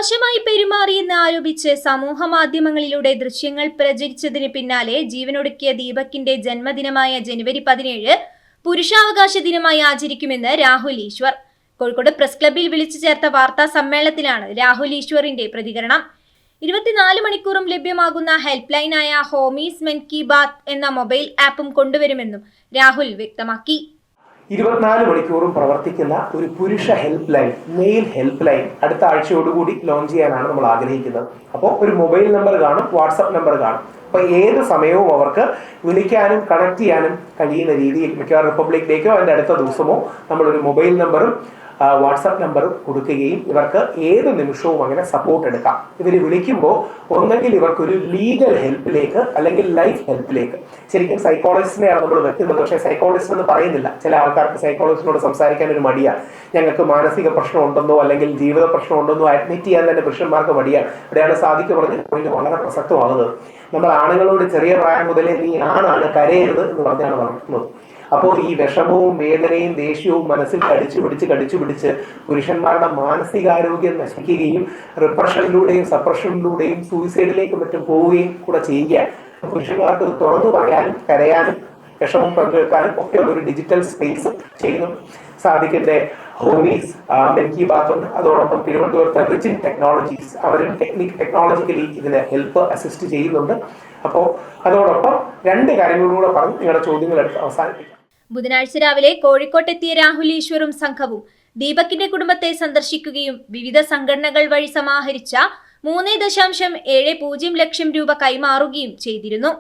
മോശമായി പെരുമാറിയെന്ന് ആരോപിച്ച് സമൂഹ മാധ്യമങ്ങളിലൂടെ ദൃശ്യങ്ങൾ പ്രചരിച്ചതിന് പിന്നാലെ ജീവനൊടുക്കിയ ദീപകിന്റെ ജന്മദിനമായ ജനുവരി 17 പുരുഷാവകാശ ദിനമായി ആചരിക്കുമെന്ന് രാഹുൽ ഈശ്വർ. കോഴിക്കോട് പ്രസ് ക്ലബ്ബിൽ വിളിച്ചു ചേർത്ത വാർത്താ സമ്മേളനത്തിലാണ് രാഹുൽ ഈശ്വറിന്റെ പ്രതികരണം. 24 മണിക്കൂറും ലഭ്യമാകുന്ന ഹെൽപ്പ് ലൈനായ ഹോമീസ് മൻ കി ബാത്ത് എന്ന മൊബൈൽ ആപ്പും കൊണ്ടുവരുമെന്നും രാഹുൽ വ്യക്തമാക്കി. 24 മണിക്കൂറും പ്രവർത്തിക്കുന്ന ഒരു പുരുഷ help line, mail help line അടുത്ത ആഴ്ചയോടുകൂടി ലോഞ്ച് ചെയ്യാനാണ് നമ്മൾ ആഗ്രഹിക്കുന്നത്. അപ്പോൾ ഒരു മൊബൈൽ നമ്പർ കാണും, വാട്സപ്പ് നമ്പർ കാണും. അപ്പോൾ ഏത് സമയവും അവർക്ക് വിളിക്കാനും കണക്ട് ചെയ്യാനും കഴിയുന്ന രീതിയിൽ മിക്കവാറും റിപ്പബ്ലിക് ഡേക്കോ അതിൻ്റെ അടുത്ത ദിവസമോ നമ്മളൊരു മൊബൈൽ നമ്പറും വാട്സാപ്പ് നമ്പറും കൊടുക്കുകയും ഇവർക്ക് ഏത് നിമിഷവും അങ്ങനെ സപ്പോർട്ട് എടുക്കാം. ഇവർ വിളിക്കുമ്പോൾ ഒന്നെങ്കിൽ ഇവർക്കൊരു ലീഗൽ ഹെൽപ്പിലേക്ക് അല്ലെങ്കിൽ ലൈഫ് ഹെൽപ്പിലേക്ക്, ശരിക്കും സൈക്കോളജിസ്റ്റിനെയാണ് നമ്മൾ വെക്കുന്നത്. പക്ഷേ സൈക്കോളജിസ്റ്റ് എന്ന് പറയുന്നില്ല. ചില ആൾക്കാർക്ക് സൈക്കോളജിസ്റ്റിനോട് സംസാരിക്കാൻ ഒരു മടിയാണ്. ഞങ്ങൾക്ക് മാനസിക പ്രശ്നം ഉണ്ടെന്നോ അല്ലെങ്കിൽ ജീവിത പ്രശ്നം ഉണ്ടെന്നോ അഡ്മിറ്റ് ചെയ്യാൻ തന്നെ പുരുഷന്മാർക്ക് മടിയാണ്. ഇവിടെയാണ് സാദിഖ് പറഞ്ഞ പോയിന്റ് വളരെ പ്രസക്തമാകുന്നത്. നമ്മൾ ആണുങ്ങളോട് ചെറിയ പ്രായം മുതലേ നീ ആണാണ്, കരയരുത് എന്ന് പറഞ്ഞാണ് വളർത്തുന്നത്. അപ്പോൾ ഈ വിഷമവും വേദനയും ദേഷ്യവും മനസ്സിൽ കടിച്ചു പിടിച്ച് പുരുഷന്മാരുടെ മാനസികാരോഗ്യം നശിക്കുകയും റിപ്രഷനിലൂടെയും സപ്രഷനിലൂടെയും സൂയിസൈഡിലേക്കും മറ്റും പോവുകയും കൂടെ ചെയ്യുക. പുരുഷന്മാർക്ക് തുറന്നു പറയാനും കരയാനും വിഷമം പങ്കുവെക്കാനും ഒക്കെ ഒരു ഡിജിറ്റൽ സ്പേസ് ചെയ്യുന്നു. സാദിഖിന്റെ ഹോമീസ് മൻ കി ബാത്ത് ഉണ്ട്. അതോടൊപ്പം തിരുവനന്തപുരത്തെ റിച്ചിൻ ടെക്നോളജീസ് അവരും ടെക്നോളജിക്കലി ഇതിനെ ഹെൽപ്പ് അസിസ്റ്റ് ചെയ്യുന്നുണ്ട്. അപ്പോൾ അതോടൊപ്പം 2 കാര്യങ്ങളിലൂടെ പറഞ്ഞ് നിങ്ങളുടെ ചോദ്യങ്ങൾ എടുത്ത് അവസാനിപ്പിക്കാം. ബുധനാഴ്ച രാവിലെ കോഴിക്കോട്ടെത്തിയ രാഹുൽ ഈശ്വറും സംഘവും ദീപകിന്റെ കുടുംബത്തെ സന്ദർശിക്കുകയും വിവിധ സംഘടനകൾ വഴി സമാഹരിച്ച 3.70 ലക്ഷം രൂപ കൈമാറുകയും ചെയ്തിരുന്നു.